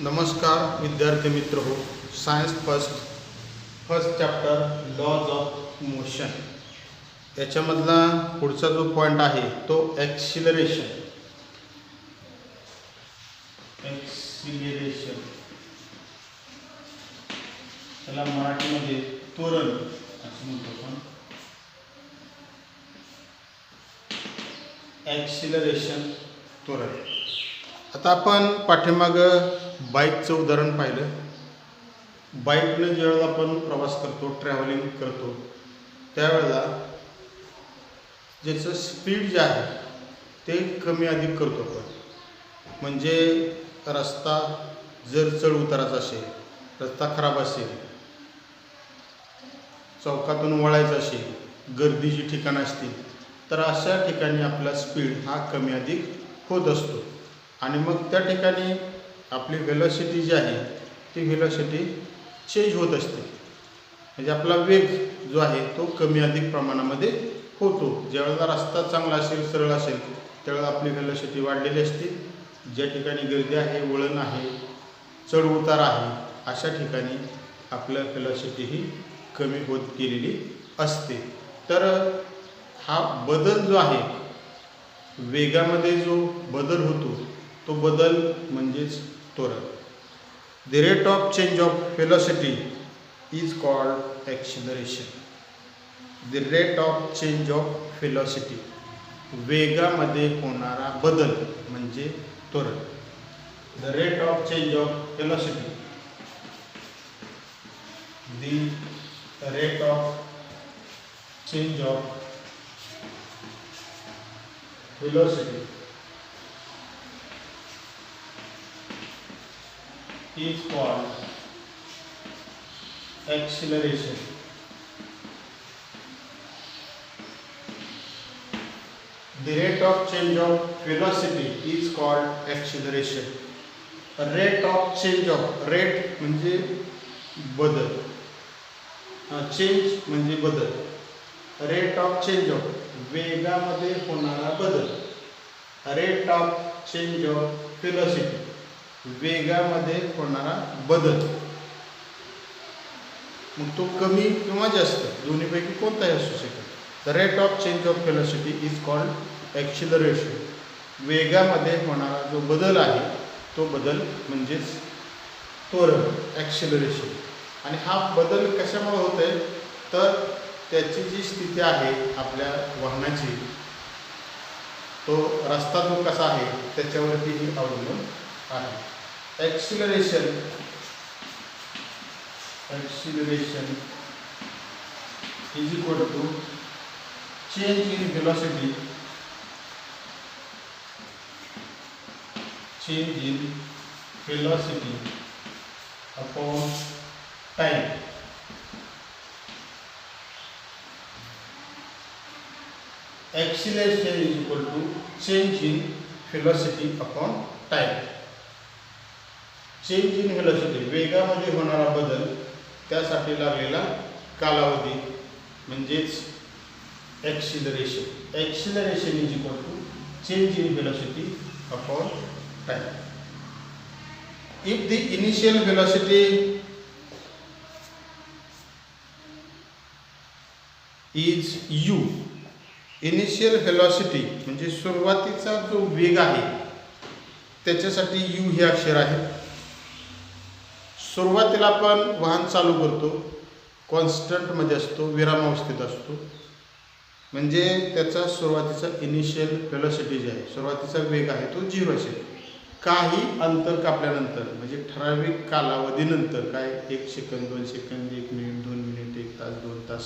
नमस्कार विद्यार्थी मित्र हो. Science first chapter laws of motion याच्यामधला पुढचा जो पॉईंट आहे तो ॲक्सिलरेशन. त्याला मराठीमध्ये त्वरण असं म्हणतो आपण. ॲक्सिलरेशन त्वरण. आता आपण पाठीमागं बाईकचं उदाहरण पाहिलं. बाईकनं ज्यावेळेला आपण प्रवास करतो, ट्रॅव्हलिंग करतो, त्यावेळेला ज्याचं स्पीड जे आहे ते कमी अधिक करतो आपण. म्हणजे रस्ता जर चढ उताराचा असेल, रस्ता खराब असेल, चौकातून वळायचं असेल, गर्दीची ठिकाणं असतील, तर अशा ठिकाणी आपला स्पीड हा कमी अधिक होत असतो. आणि मग त्या ठिकाणी आपली व्हेलॉसिटी जी आहे ती व्हेलॉसिटी चेंज होत असते. म्हणजे आपला वेग जो आहे तो कमी अधिक प्रमाणामध्ये होतो. ज्यावेळेला रस्ता चांगला असेल, सरळ असेल, त्यावेळेला आपली व्हेलॉसिटी वाढलेली असते. ज्या ठिकाणी गर्दी आहे, वळण आहे, चढ उतार आहे, अशा ठिकाणी आपलं व्हेलॉसिटी ही कमी होत गेलेली असते. तर हा बदल जो आहे, वेगामध्ये जो बदल होतो तो बदल म्हणजेच त्वरण. The rate of change of velocity is called acceleration. The rate of change of velocity, वेगामध्ये होणारा बदल म्हणजे त्वरण. The rate of change of velocity, the rate of change of velocity is called acceleration. The rate of change of velocity is called acceleration. Rate of change of, rate म्हणजे बदल, change म्हणजे बदल. Rate of change of, वेगामध्ये होणारा बदल. Rate of change of velocity, वेगामध्ये होणारा बदल. मग तो कमी किंवा जास्त, दोन्हीपैकी कोणताही असू शकेल. The rate of change of velocity is called acceleration. वेगामध्ये होणारा जो बदल आहे तो बदल म्हणजेच त्वरण, ॲक्सिलरेशन. आणि हा बदल कशामुळे होत आहे, तर त्याची जी स्थिती आहे आपल्या वाहनाची, तो रस्ता जो कसा आहे त्याच्यावरती ही अवलंबून आहे. Acceleration is equal to change in velocity, change in velocity upon time. Acceleration is equal to change in velocity upon time. Change in velocity, वेगामध्ये होणारा बदल, त्यासाठी लागलेला कालावधी म्हणजेच acceleration. Acceleration is equal to change in velocity upon time. If the initial velocity is u, initial velocity म्हणजे सुरुवातीचा जो वेग आहे त्याच्यासाठी u हे अक्षर आहे. सुरुवातीला आपण वाहन चालू करतो, कॉन्स्टंटमध्ये असतो, विरामावस्थेत असतो. म्हणजे त्याचा सुरुवातीचा इनिशियल व्हेलॉसिटी जी आहे, सुरुवातीचा वेग आहे तो 0 असेल. काही अंतर कापल्यानंतर म्हणजे ठराविक कालावधीनंतर, काय 1 सेकंद, 2 सेकंद, 1 मिनिट, 2 मिनिट, 1 तास, 2 तास,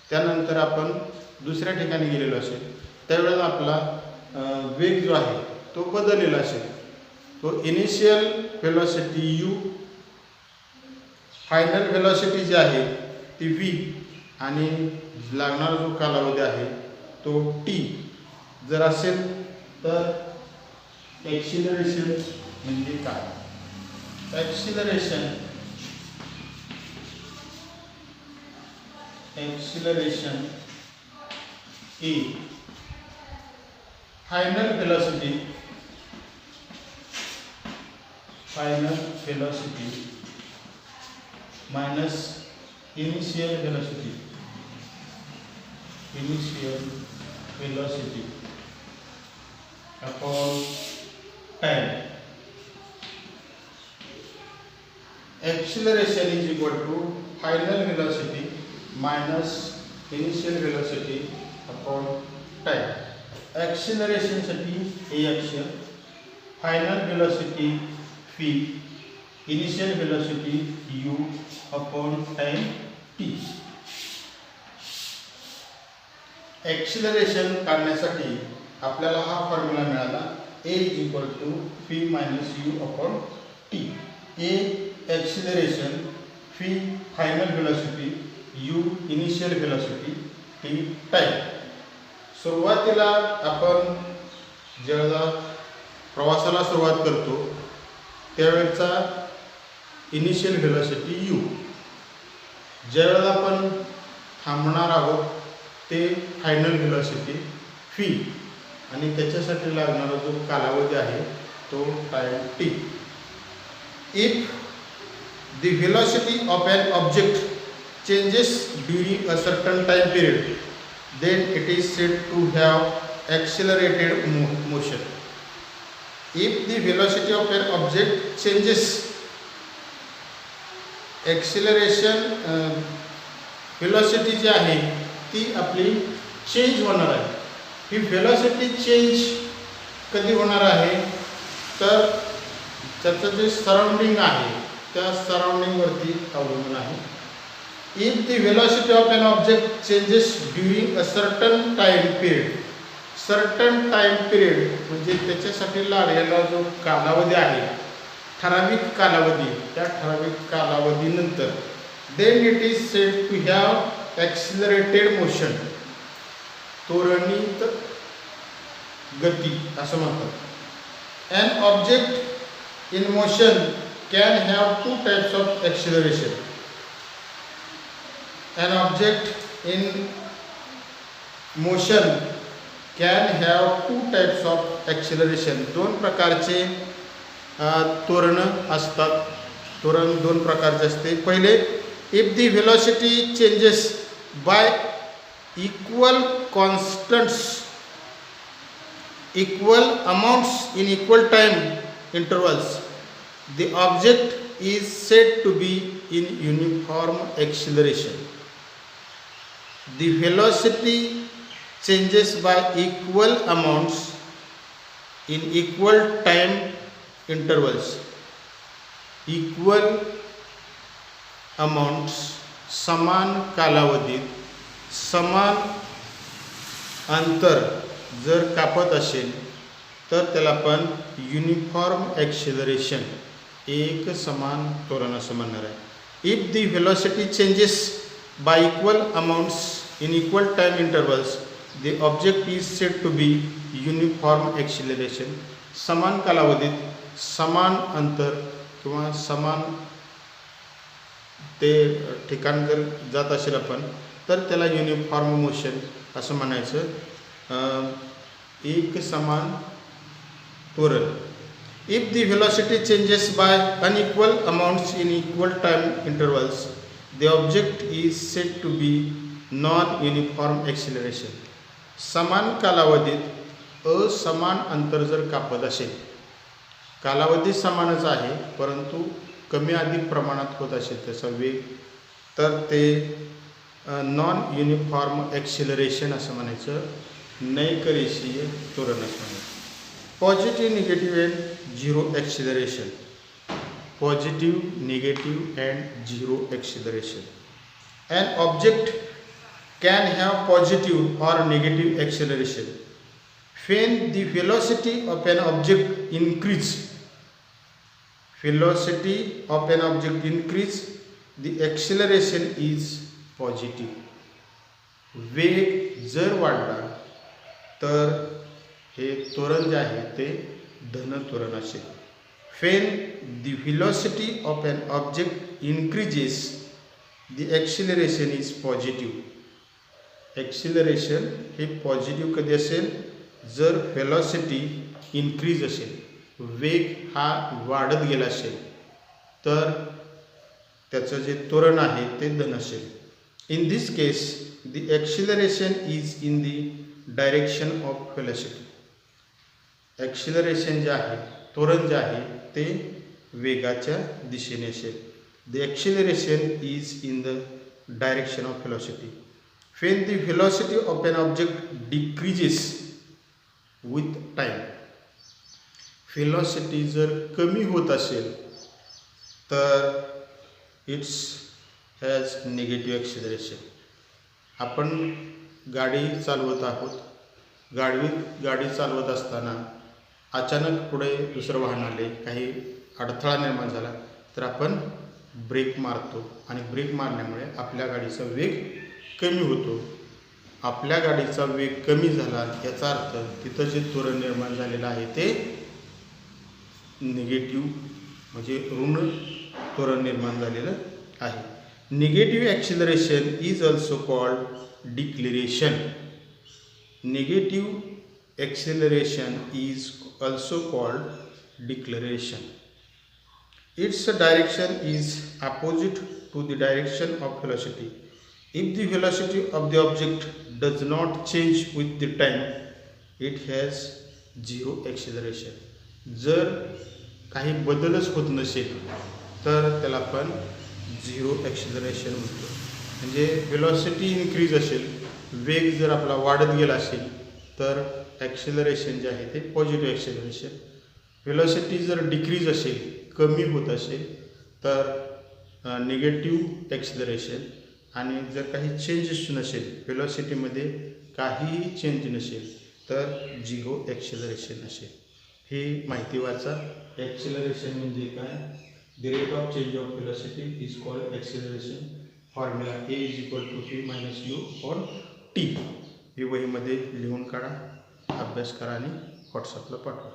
त्यानंतर आपण दुसऱ्या ठिकाणी गेलेलो असेल, त्यावेळेला आपला वेग जो आहे तो बदललेला असेल. तो initial velocity u, final velocity जी आहे ती v, आणि लागणारा जो कालावधी आहे तो t जर असेल तर ॲक्सिलरेशन म्हणजे काय. Acceleration he final velocity final velocity minus initial velocity upon time. Acceleration is equal to final velocity minus initial velocity upon time. Acceleration साठी a अक्ष, final velocity v, initial velocity u upon time t. Acceleration काढण्यासाठी आपल्याला हा formula मिळाला a is equal to v minus u upon t. a acceleration, v final velocity, u initial velocity, t time. सुरुवातीला आपण जेव्हा प्रवासाला सुरुवात करतो त्यावेळेचा इनिशियल वेलोसिटी u, ज्यावेळेला आपण थांबणार आहोत ते फायनल वेलोसिटी v आणि त्याच्यासाठी लागणारा जो कालावधी आहे तो time t. If the velocity of an object changes during a certain time period, then it is said to have accelerated motion. If the velocity of an object changes, acceleration velocity जी आहे ती आपली change होणार आहे. ही velocity change कधी होणार आहे तर त्याचं जे सराउंडिंग आहे त्या सराउंडिंगवरती अवलंबून आहे. If the velocity of an object changes during a certain time period, certain time period म्हणजे त्याच्यासाठी लागलेला जो कालावधी आहे ठराविक कालावधी, त्या ठराविक कालावधीनंतर then it is said to have accelerated motion, त्वरित गती असं म्हणतात. An object in motion can have two types of acceleration. An object in motion can have two types of acceleration. दोन प्रकारचे त्वरण असतात. त्वरण दोन प्रकारचे असते. पहिले, if the velocity changes by equal constants, equal amounts in equal time intervals, the object is said to be in uniform acceleration. The velocity changes by equal amounts in equal time intervals. Equal amounts समान कालावधीत समान अंतर जर कापत असेल तर त्याला आपण युनिफॉर्म ॲक्सिलरेशन, एक समान त्वरण असं म्हणणार आहे. If the velocity changes by equal amounts in equal time intervals, the object is said to be uniform acceleration. समान कालावधीत समान अंतर किंवा समान ते ठिकाण जर जात असेल आपण तर त्याला युनिफॉर्म मोशन असं म्हणायचं, एक समान त्वरण. If the velocity changes by unequal amounts in equal time intervals, the object is said to be non-uniform acceleration. समान कालावधीत असमान अंतर जर कापत असेल, कालावधी समानच आहे परंतु कमी अधिक प्रमाणात होत असेल त्याचा वेग, तर ते नॉन युनिफॉर्म ॲक्सिलरेशन असं म्हणायचं, नैकरेषीय त्वरण असं म्हणायचं. Positive, negative and zero acceleration. Positive, negative and zero acceleration. An object can have positive or negative acceleration. When the velocity of an object increase, the acceleration is positive. वेग जर वाढला तर हे त्वरण जे आहे ते धन त्वरण असेल. When the velocity of an object increases, the acceleration is positive. Acceleration हे पॉझिटिव्ह कधी असेल जर वेलॉसिटी इन्क्रीज असेल. वेग हा वाढत गेला असेल तर त्याचं जे त्वरण आहे ते धन असेल. In this case the acceleration is in the direction of velocity. Acceleration जे आहे, त्वरण जे आहे ते वेगाच्या दिशेने असेल. The acceleration is in the direction of velocity. When the velocity of an object decreases with time, velocity जर कमी होत असेल तर इट्स हॅज निगेटिव्ह ॲक्सिलरेशन. आपण गाडी चालवत आहोत, गाडी चालवत असताना अचानक पुढे दुसरं वाहन आले, काही अडथळा निर्माण झाला तर आपण ब्रेक मारतो आणि ब्रेक मारल्यामुळे आपल्या गाडीचा वेग कमी होतो. आपल्या गाडीचा वेग कमी झाला याचा अर्थ तिथं जे त्वरण निर्माण झालेलं आहे ते निगेटिव्ह म्हणजे ऋण त्वरण निर्माण झालेलं आहे. Negative acceleration is also called declaration. Negative acceleration is also called declaration. Its direction is opposite to the direction of velocity. If the velocity of the object does not change with the time, it has zero acceleration. जर काही बदलच होत नसेल तर त्याला आपण zero acceleration म्हणतो. म्हणजे velocity increase असेल, वेग जर आपला वाढत गेला असेल तर ॲक्सिलरेशन जे आहे ते पॉझिटिव्ह ॲक्सिलरेशन. व्हेलॉसिटी जर डिक्रीज असेल, कमी होत असेल तर निगेटिव्ह ॲक्सिलरेशन. आणि जर काही चेंजेस नसेल, व्हेलॉसिटीमध्ये काहीही चेंज नसेल तर झिरो ॲक्सिलरेशन असेल. ही माहिती वाचा. ॲक्सिलरेशन म्हणजे काय? The rate of change of velocity is called acceleration. Formula a is equal to v minus u on t. ही वहीमध्ये लिहून काढा, अभ्यास करा आणि व्हॉट्सअपला पाठवा.